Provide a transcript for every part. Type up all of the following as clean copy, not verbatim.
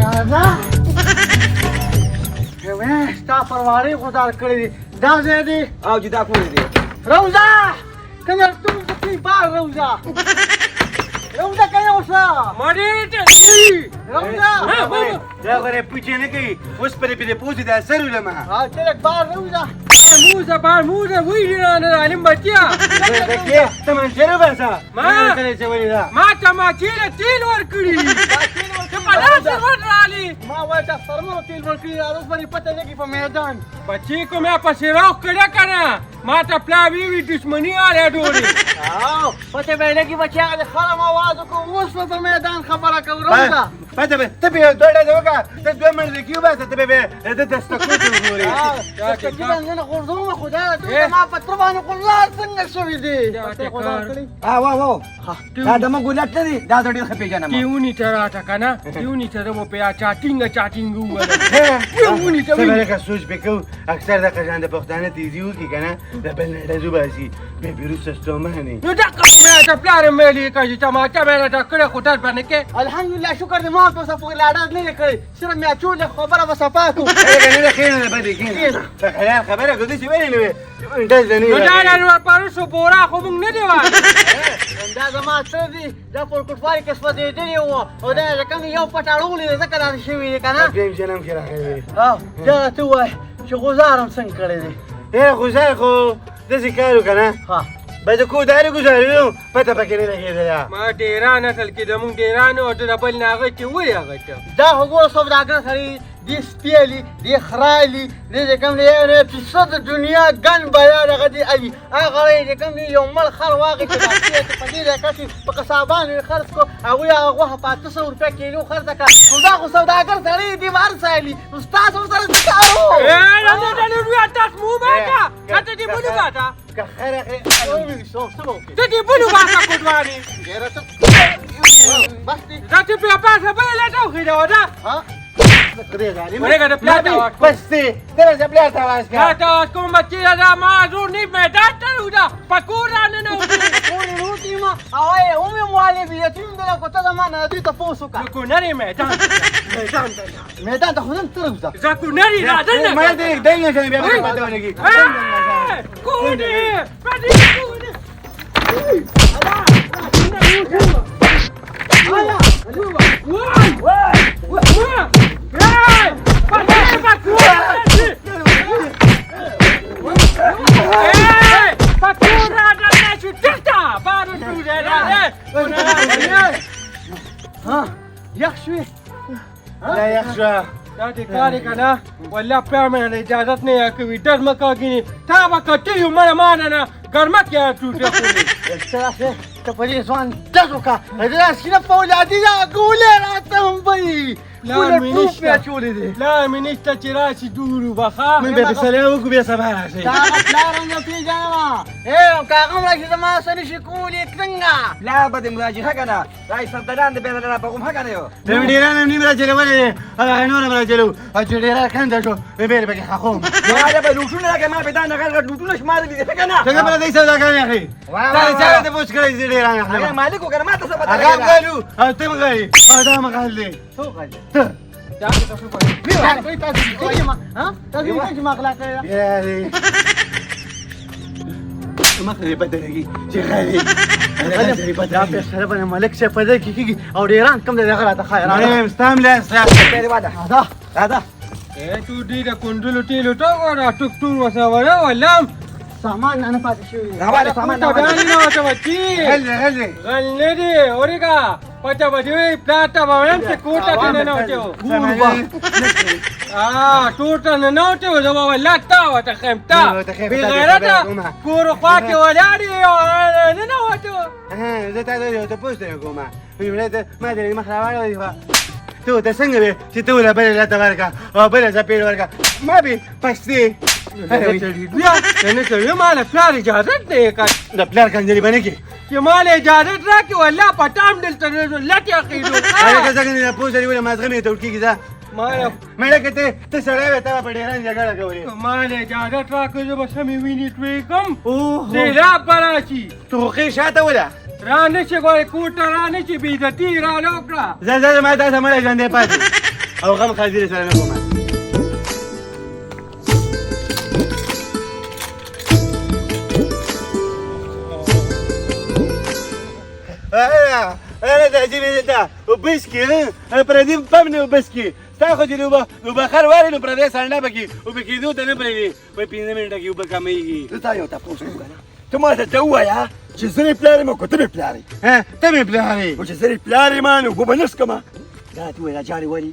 راځه ستا پروارې غدار کړی دي دا ځای دی او جدا کړی دی روزه کنه ټول پکې بار روزه روزه کنه اوسه مړې ته روزه دا غره پوجي نه کوي اوس پرې پرې پوزي دا سر ولما ها چلک بار روزه موزه وی نه علم بچیا دا کې تمن چیرې واسه ما کله چې ولې دا ما تماچیله تیل ورکړي په لاس ورالي ما وای تا سرمنو تیل ورکړي راز باندې پته لګي په میدان بچی کو مې پسې راو کړه کنه ما ته پلاوی وی دشمنی آره ډوري او پته به لګي بچیا د خرم आवाज کو اوس په میدان خبره کو روزه پته به ته به دوړه دوګه ته دوه منځ کیو به ته به د دستکو ته وګوري دا چې نن غرزوم خدای ته ما پتر باندې قلار څنګه شوی دی واو دا دمه ګولټ نه دی دا ډېر خپې جنم کیونی تراټه کنه کیونی تر مو په چاټینګ کیونی ته څه که سوچ وکاو اکثر د قجان د پښتانه تیزیو کی کنه د بل نه زوباسي به بیروس استومانه نو دا کومه ته پلار مې لیکه چې ما ته مې دا کړه خدای باندې کې الحمدلله شکر دې ما په صفو لاړه نه کړی صرف مې اچول خبره وسپاکو نه خیر نه بده کین خیال خبره کوي چې ویلې نو دا ځنی دا نور پارسو بورا خو موږ نه دی وای دا زما څه دي دا په کوټواري کې څه دی دی او دا کوم یو پټاړولې ځکه دا شوی دی کنه دیم جنم کې راغلی ها دا ته وای چې غزارم څنګه کړی دی غزار خو د ذکر کنه ها به د کو داري گزارو پته پکې نه لګیدل ما ډیران اصل کې د مونږ ډیران او د بل ناغه چې وی هغه ته دا هغه سوداګر سړي دې سپېلي دې خرالي دې کوم نه چې څه د دنیا ګن بیان هغه دی ای هغه دې کوم یو مل خر واغې چې په دې راکشي په قصابان خرڅ کو او یا هغه په 300 روپیا کیلو خرڅ کا دا خو سوداګر سړي دې ور سایلی استاد سره څاو نه نه نه تاسو مو باټه کته دې بولو باټه که خیر ته دې بولو باټه کوټواري بس دا ته په پاسه به لاټو خېدا ودا ها ورګه د پلاټا بس ته ته پلاټا واس کا تا کوم چې دا ما زور نه مې ډاکټر ودا پکورا نه نو کورې روتي ما او مې مواله بیا تیم دلا کوته ما نه دي تاسو کا کو نری میدان میدان ته خودم ترځه زکو نری راځه ما دې دنګ څنګه بیا پته ولګي کو دې پدې کو دې لا يخشى دا دې کاری کنه ولا په مې اجازه نه کوي ډر مکه کینی تا به کټي ما نه ګرمه کې ټوټه کوي ته په دې ځوان دغه کا دا سینه په ولادي دا ګولې راته هم وي لا مینشته چولې دي لا مینشته چې راشي دورو بخا من به سلام وکړو بیا سبا راشي دا پلارنګ پیژنه اے کاغم راځي زما سره شي کولې څنګه لا بده مراجعه کنه راي سردان د بیل په کوم حق نه یو د ډیران نیم راځي ولې هغه نور راځلو او چې ډیران کنده شو به به پکې خخوم دا به لوټونه راکې ما به دا نه غل لوټونه شمار دي کنه څنګه بل دې سودا کوي اخی تا چا ته پوښ کړی دې ډیران هغه مالک وکړه ما ته څه پته هغه غلو او ته مغالي او دا مغالي څو غالي دا تاسو کوی تاسو ما ها تاسو یې ما اخلاق کړی يا دي ما خلي بدري شي خالي دا په سره باندې ملک څه پیدا کیږي او ډیران کم دغه راته خیر انا مستعمل اسلام دا اے تو دې د کندلو تیلو ټو را ټوک ټور وسوره ولم سامان نه پاتې شوی راواله سامان ته بیان نه وته وتی غلي غل نه دی اورګه پته وځي پلاټا باندې چې کوټه نه نه وته ټوټه نه نه وته دا ولا تا وته خمتا بغیرته کور خوا کې ولاړی نه نه وته زه ته پوښتنه کوم ما دې مخراوړی دی تو ته څنګه به چې ته ولا بل لا تبارکا او بل ځ پیډ ورکا ما به پښتې بیا نه څه مال پلار اجازه نه کړ د پلار کنجری باندې کې چې مال اجازه راکې ولا پټام دلته لټه خېدو هغه څنګه نه پوښتنه ولا ما څنګه ته ورکیږي ځه مړه کته ته سړی وې ته په ډیران جګړه کوي مال اجازه راکې زه به سمې ویني توې کوم زیرا براشي توخې شاته ولا رانه چې ګورې کوټه رانه چې بې عزتي را لوکړه زه ما تاسو مړه ژوندې پاتې او غم خادر سره نه کوم انا تعجبني انت وبسكي انا پردي پمنه وبسكي ستا خو چې نو بخر واري نو پردي سړنه بکی وبکیدو ته نه پرېږدي په 15 منټه کې وبکمېږي زه تا یو تاسو کوم کنه ته ما ته ووایا چې زه یې پلار یم که ته مې پلار یې ها ته مې پلارې او چې زه یې پلار یم نو وبه نه څکمه دا ته ووایه دا جاړې ولې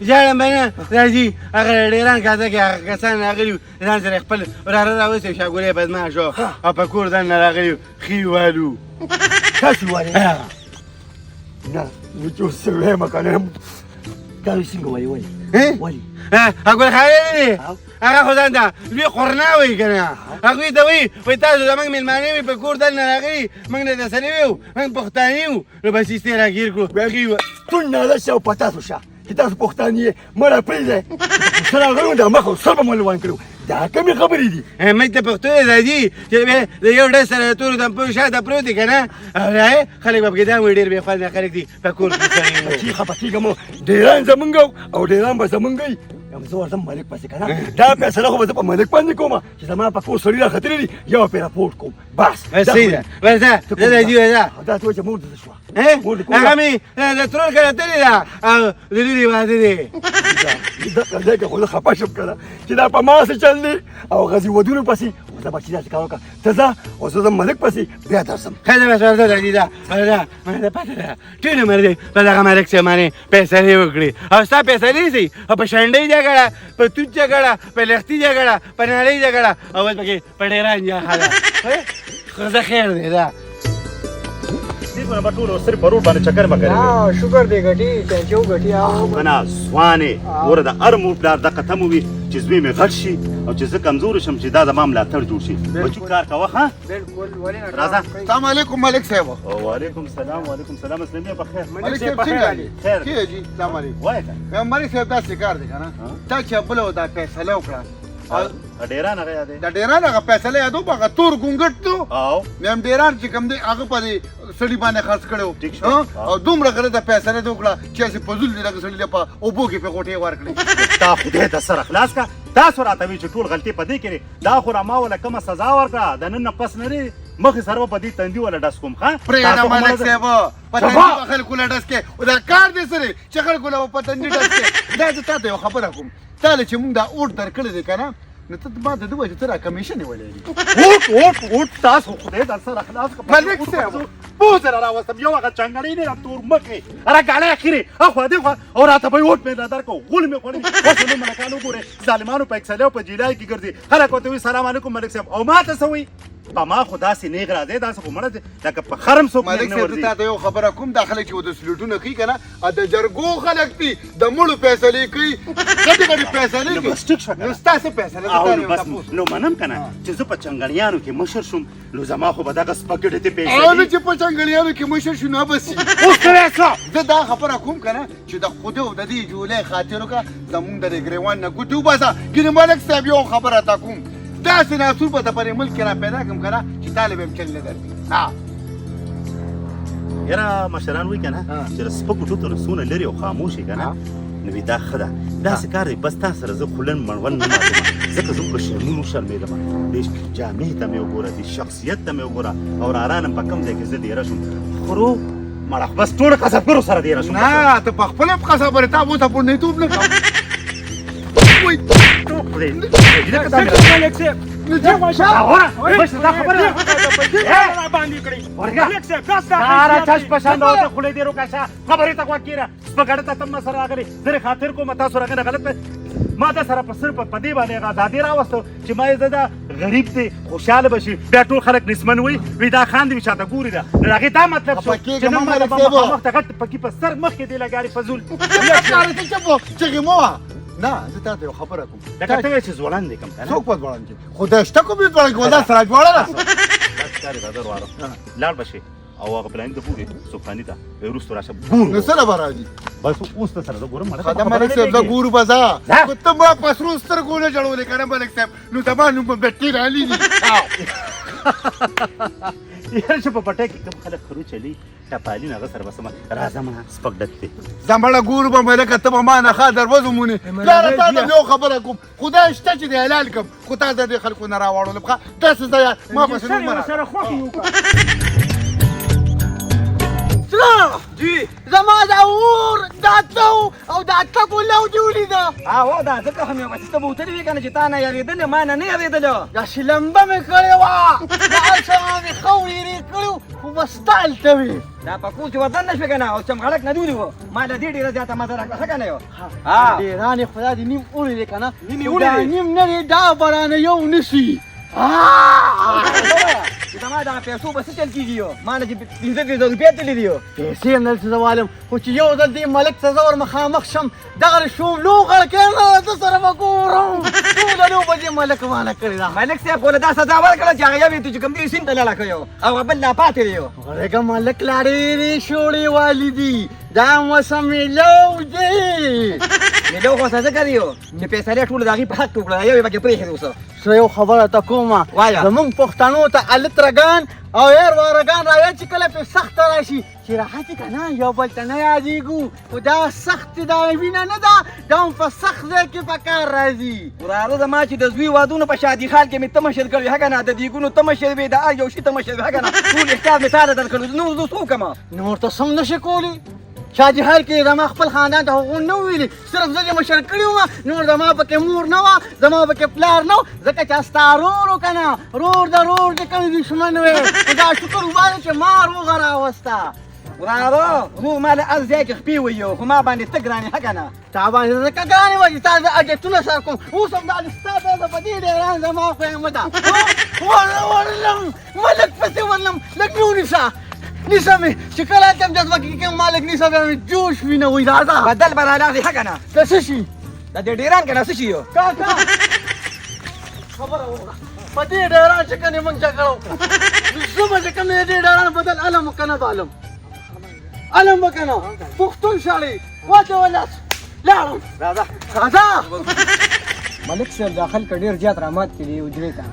ژاړم به نه راځي هغه ډېران کاته کې هغه کسان راغلي وو ځان سره خپل وراره راوستې شاګورې بدماش و او په کور دننه راغلي وو ښي والو تاسو وایې نه نو چې اوس څه وایم که نه دا وایي څنګه ولې ولې هغه خیال دی هغه خو ځان ته لوی قرنا وایي که نه هغوی ته وایي تاسو زموږ مېلمانه وي په کور دننه راغلي موږ نه تسلي وو موږ پښتانه یو نو بس ایستې راګیر کړو هغوی ټول ناله شه او په تاسو شه چې تاسو پښتانه یې مړه پرېږدئ سره راغلو د مخ او سر به مو لوان کړو دا کومې خبرې دي موږ ته پښتو یې راځي چې د یو ډز سره د تورو دمپو شاته پروت دی که نه او خلک به پکې دا وایي ډېر بېخونده خلک دي په کور کې سړی چې خفه کېږم ډېران زمونږ او ډېران به زمونږ وي زه ورځم ملک پسې که نه دا فیصله خو به زه په ملک باندې کوم چې زما په کور سړي راختلي دي یو پرې راپورټ کوم بس صحیح ده ورځه زه راځي ورځه دا ته وایي چې مور دده شوه هغه مې د ترور کره تللې ده او د لورې واده دی دغه ځای کې خو زه خفه شم که نه چې دا په ما څه چل دی او غځي ودونو پسې اوس دا بچي داسې کار وکړه ته ځه اوس زه ځم ملک پسې بیا درځم ښه ده بس ورځه راځي ده ورځه ماته پته ده ټول عمر دی په دغه ملک صاحب باندې فیصلې وکړي او ستا فیصلې سي او په شنډۍ جګړه په توت جګړه په لښتي جګړه په نړۍ جګړه او اوس پکې په ډېران جګړه ده ښه خیر دی دا صرف پروت باندې چکر مګر شکر دی ګټي چنچو ګټي انا ځوانې ور د ارمو پلار د قتم وي چې زوی مې غټ شي او چې زه کمزور شم چې دا د ما ملاتړ جوړ شي بچو کار کوه ها بالکل ولې نه راځه السلام علیکم ملک صاحب وعلیکم السلام وعلیکم السلام اسلامي بخیر ملک صاحب څنګه دي خیر کی جی السلام علیکم وای مې ملک صاحب دا څه کار دی کنه تا چې بل ودا فیصله وکړه ډیران هغه یادې دا ډیران هغه فیصله یادو هغه تور ګونګټ تو او مې ډیران چې کوم دی هغه په سړي باندې خرڅ کړو او دومره غره د فیصله وکړه چې چې په ځل دغه سړي په اوبو کې په غوټه ورکړي تا خدای ته سره خلاص کا تاسو راته وی چې ټول غلطي پدې کړي دا خو را ما ولا کومه سزا ورکړه د نن پس نه مخ سره په دې تندي ولا ډس کوم ښا پرې نه ملک صاحب په تندي خلکو لا ډس کې او دا کار دې سره چې خلکو لا په تندي ډس کې دا ته ته خبره کوم تاله چې موږ دا اور درکړل دي کنه نو ته ما د دوه چې تر کمیشن ولې اوټ تاسو خدای د سره خلاص کا ملک صاحب بو سره راوستم یو هغه چنګړې نه تور مخه را غاړه اخیری اخو دې خو او راته به اوټ مې درکو غول مې خوري اوس نو ملکانو ګوره ظالمانو په اکسلو په جیلای کې ګرځي خلک ته وي سلام علیکم ملک صاحب او ما ته سوي په ما خدا سي نه غراځي دا څه کومه لکه په خرم سو ملک صاحب ته یو خبره کوم داخله چې د سلوټونه کوي کنه ا د جرګو خلک دي د مړو فیصله کوي کدي کدي فیصله کوي بس ټیک شو نو ستاسو فیصله بس نو منم کنه چې زه په چنګړیانو کې مشر شوم نو زما خو به دغه سپکټې ته پیسې او چې په چنګړیانو کې مشر شو نه بس اوس څه زه دا خبره کوم کنه چې د خود او د دې جولې خاطر وکړه زمونږ د ګریوان نه ګوتو باسا ګینه ملک صاحب یو خبره تا کوم دا سناسور په دپرې ملک را پیدا کوم کنه چې طالب هم چل نه درځي ها یاره مشران وی کنه چې سپکو ټوټو رسونه لري او خاموشي کنه نو دا خدا دا سکار دی بس تاسو سره زه خلن منول نه ماتم ځکه زه په شرمونو شرمېدم د جامې ته مې وګوره د شخصیت ته مې وګوره او رارانم په کوم ځای کې زه دیره شم خورو مړه بس ټول کسبګرو سره دیره شم نه ته په خپل خبره تا وو ته پورنې توپ نه کوم وای ملک صاحب نو دا خبره باندې کړی ملک صاحب تاسو سارا چش پسند او ته خولې دی روکاشا خبره تا کوکیره سپګړه ته تم سره راغلی زره خاطر کوم تاسو راغله غلط ما دا سره په صرف په دې باندې غاډې راوستو چې ما یې دا غریب دی خوشاله بشي بیا ټول خلک نسمن وي دا خان دی شاته ګوري دا هغه دا مطلب شو چې نن ما مخ ته غټ پکې په سر مخ کې دی لګاري فزول چې مو نه زه تاسو یو خبره کوم دا ته چې ځوړان دي کوم کنه څوک په ځوړان کې خدای شته کوم ځوړان کې ودا سره ځوړان بس کاری دا واره لاړ بشي او هغه پلان ته پوری سوفانی ته ورستو راشه ګور نو سره راځي بس اوس ته سره ګورم مړه خدای ملک صاحب دا ګور بازا ته ما پسرو ستر ګول جوړولې کنه ملک صاحب نو تبا نو په بټی رالي دي یاره چې په پټه کې کوم خلک خرو چلی ټپالین هغه سره بسمه راځه ما سپک ډک دی زمړه ګور به ملکه ته به ما نه ښه دروازه مونې پلاره تا ته یو خبره کوم خدای شته چې د حلال کړم خو تا د دې خلکو نه راوړلم ښه داسې ځایه ما پسې نور مه سره خوښ یو جی زما دا اور دا تو او دا تکو لو دی ولیده او دا ځکه هم یو چې ته به وتلې وې که نه چې تا نه یارېدلې ما نه یارېدلې دا شلمبه مې کړې وه دا هلته مې ښه ویرې کړي خو بس تا هلته وې دا په کور چې وطن نه شوې که نه او چمغړک نه دولي وو ما له دې ډېره زیاته مزه راکړه ښه که نه یو ډېرانې خدا دې نیم ولیدې که نه نیم یې دا ولیدې نیم نه دی دا برانه یو نشي چې زما دغه پیسو به څه چل کېږي یو ما نه چې 15,000 روپۍ تللي دي یو پیسې هم دلته زه والم خو چې یو ځل دې ملک ته زه ور مخامخ شم دغه شوم لوغړ کې نه ده سره به ګورم ټوله لوبه دې ملک مانه کړې ده ملک صاحب خو له دا سزا ورکړه چې هغه یو چې کوم دې سیند ته لاړه یو او بل لا پاتې دی یو غړېږه ملک لا ډېرې شوړې والي دي دا موسم میلو دی میلو خو څه ځکه دی یو چې پیسې ټول د هغې په حق وکړه یو یې پکې پرېښې اوسه زه یو خبره ته کومه وایه. زمونږ پښتنو ته الت رګان او یار وارګان راوی چې کله پې سخته راشي چې راحت یې که نه یو بل ته نه یادېږو خو دا سخت دا وینه نه ده دا هم په سخت ځای کې په کار راځي وراره زما چې د زوی وادونه په شادي خال کې مې ته مشر کړی هغه نه د دیګونو ته مشر وې د هر یو شي ته مشر وې هغه نه ټول احتیاط مې تا ته درکړو نور زه څه وکړم نور ته سم نشي کولی شادي حال کې زما خپل خاندان ته هغو نه ویلي صرف زه دې مشر کړي وم نور زما پکې مور نه وه زما پکې پلار نه و ځکه چې ستا رور و که نه رور د رور د کوم دشمن وې خو دا شکر وباله چې ما روغه راوسته وراره زموږ ما له هر ځای کې خپې ویو خو ما باندې ته ګرانې هغه نه تا باندې زه کګانې وه چې تا زه اجتونه سره کوم اوس هم دا د ستا پېزه په دې ډېران زما خویمه ده ورلم ملک پسې ورلم لږ مې ونیسه نیسه مې چې کله هلته هم جذبه کې کوم مالک نیسه بیا مې جوش وینه وایي راځه بدل به رالاغې هغه نه که څه شي د دې ډېران که نه څه شي یو کاکا خبره وکړه په دې ډېران چې کنې موږ جګړه وکړه زه به چې کوم دې ډېران بدل علم که نه به علم به که نه پښتون سړی واچه ولاس لاړم راځه ملک صاحب دا خلک ډېر زیات رامات کړي اجرې ته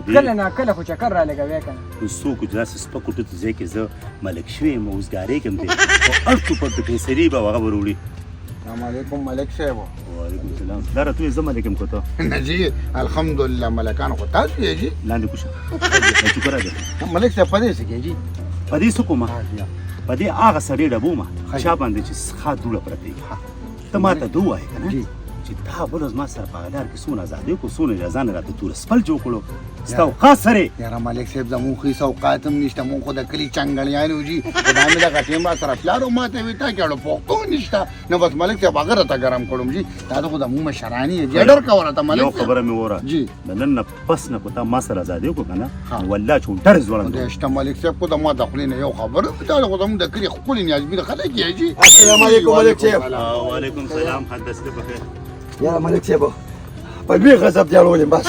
کله نه کله خو چکر را لګوي که نه څوک چې داسې سپکو ټوټو ځای کې زه ملک شوی یم اوزګارۍ کوم دی او اړ ټوپک د پیسري به هغه به وروړي السلام علیکم ملک صاحب وعلیکم السلام دا راته وایي زه ملک یم که ته نه جی الحمدلله ملکان خو تاسو یې جی لاندې کوشه چوکه راځه ملک صاحب په دې څه کې جی په دې څه کومه په دې هغه سړی ډبومه چا باندې چې ښه دوړه پرته وي ته ما ته ده ووایې که نه چې دا بل زما سره په هغه لار کې څونه ازادۍ کو څونه اجازه نه راته توره سپل جوړ کړو ستا اوقات سره یاره ملک صاحب زموږ خو هېڅ اوقات هم نشته مونږ خو د کلي چنګړیان یو جي خو دا مې دغه ټیم را سره پلار و ما ته وایي تا کې اړه پښتو نشته نو بس ملک صاحب هغه راته ګرم کړم جي دا د خو زموږ مشرانې یې جي ډر کوه راته یو ملک خبره مې وره جی د نن نه پس نه کو تا ما سره ازادۍ وکړو که نه والله چې ډر زوړند خدای شته ملک صاحب خو د ما د خولې نه یو خبره دا خو زموږ د کلي ښکلي نیازبینه خلک یې جي السلام علیکم ملک صاحب وعلیکم السلام حدث دې بخیر یاره ملک صاحب په لوی غضب دې اړولې بس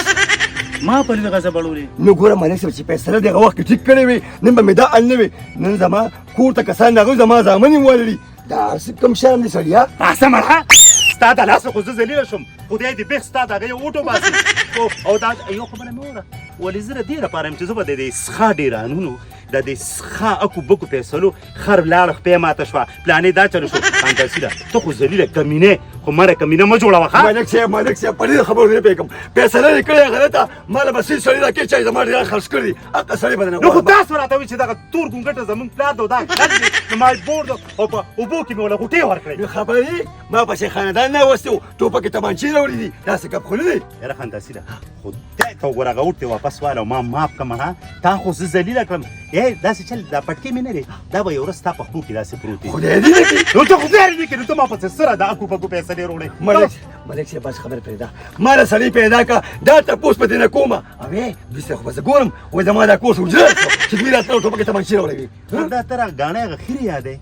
ما په لوی غضب اړولې نو ګوره ملک صاحب چې فیصله دغه وخت کې ټیک کړې وي نن به مې دا حل نه وي نن زما کور ته کسان راغلي زما زامن یې وویلي دا هر څه کوم شرم دي سړیه پاسه مړه ستا د لاسه خو زه ذلیله شم خدای دې بیخ ستا د هغه یو اوټو باسي او دا یو خبره مې وره ولې زه د دې لپاره یم چې زه به د دې څښا ډېرانونو د دې څښا اکو بکو فیصلو خر لاړه خپې ماته شوه پلانې دا چلو شو فانتاسي ده ته خو ذلیله کمینې خو مره کمینه مه جوړوه ښه ملک صاحب په دې خبرو نه پوهېږم فیصله یې کړې غلطه ما له به سې سړي راکړې چې زما ډېر خرڅ کړي هغه سړی به نه نو خو تاسو راته وایي چې دغه تور ګونګټه زمونږ پلار ده او دا غل دی نو ما بورډ او په اوبو کې مې ورله غوټې ورکړې نو خبرې ما پسې خاندان نه وستې و ټوپکې تمانچې راوړي دي داسې ګپ خو نه دی یاره فانتاسي ده خدای ته وګوره هغه اوټ دې واپس واله او ما معاف کړم ها تا خو زه ذلیله کړم داسې چل دا پټکې مې نه دی دا به یو ورځ ستا په خپو کې داسې پروت دی خدای دې نه کړي نو ته خدای دې کړي نو ته ما پسې سره د اکو پکو پیسې دې وروړې ملک صاحب بس خبره پرېږده ما له سړی پیدا کړه دا تپوس په دې نه کومه اوې دوی سره خو به زه ګورم وایي زما دا کور اجره چې دوی راته ټوپکې تمانچې راوړوي دا ته را ګاڼې هغه خیرې یادې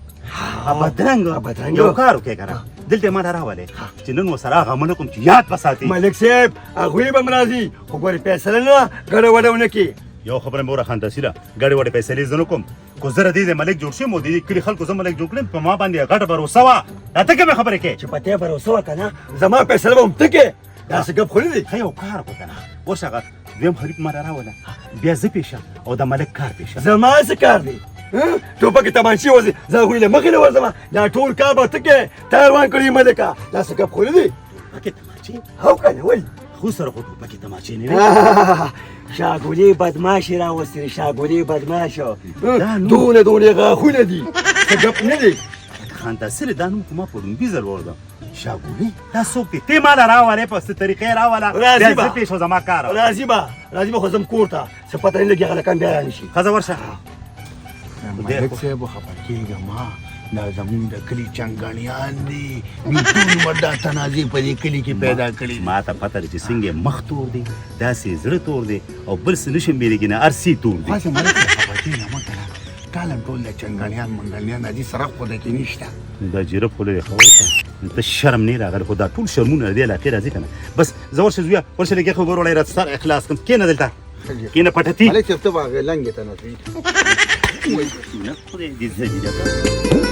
بدرنګ یو کار وکړې که نه دلته ما راولې چې نن ورسره هغه عملونه کوم چې یاد به ساتي ملک صاحب هغوی به م راځي خو ګورې فیصله نه ګډه وډه ونه کړي یو خبره مې وره خانتاسي ده ګډې وډې فیصلې زه نه کوم خو زه د دې ملک جوړ شم او د دې کلي خلکو زه ملک جوړ کړم په ما باندې غټه بروسه وه راته کومې خبرې کې چې په ته بروسه وه که نه زما فیصله به هم ته کې داسې ګپ خو نه دی ښه یو کار وکړه که نه اوس هغه دویم حریف ما راوله بیا زه پېښه او د ملک کار پېښه زما څه کار دی ټوپکې تمانچې وځي زه هغوی له مخې نه ورځم دا ټول کار به ته کوې تا روان کړي ملکه دا څه ګپ خو نه دی پکې تماچې هو که نه ولې خو سره خو پکې تماچې نه وي شاګولې بدماشې راوستې شاګولې بدماشه دونه دونه غاښونه دي څه ګپ نه دی خان تاسره دا نوم کومه په لومبي ضرور وردم شاګولي دا څوک دی ته مال راولې په څه طریقې راوله راځي به. زه پیښ شو زما کار راځي به خو ځم کور ته څه پته نه لګي هلکان بیا رانشي ښځه ورشه ملک صاحب خفه کېږه ما دا زمونږ د کلي چنګاڼیان دي دوی ټول عمر دا تنازع په دې کلي کې پیدا کړي ما ته پته ده چې څنګه مخ تور دی داسې زړه تور دی او بل څه نشم بیرېږي نه ارسي تور دی خاصه ملک صاحب خفه کېږه مه کنه ټالم ټول د چنګاڼیان منګاڼیان دي سره خو د کې نشته دا جیره خو لري خو ته شرم نه راغلی خو دا ټول شرمونه دې علاقې راځي که نه بس زه ورشه زویه ورشه لږ خو ګور وړی راته سر اخلاص کړم کښېنه دلته کښېنه پټتي ملک صاحب ته به هغه لنګې ته نه خدای دې زه دې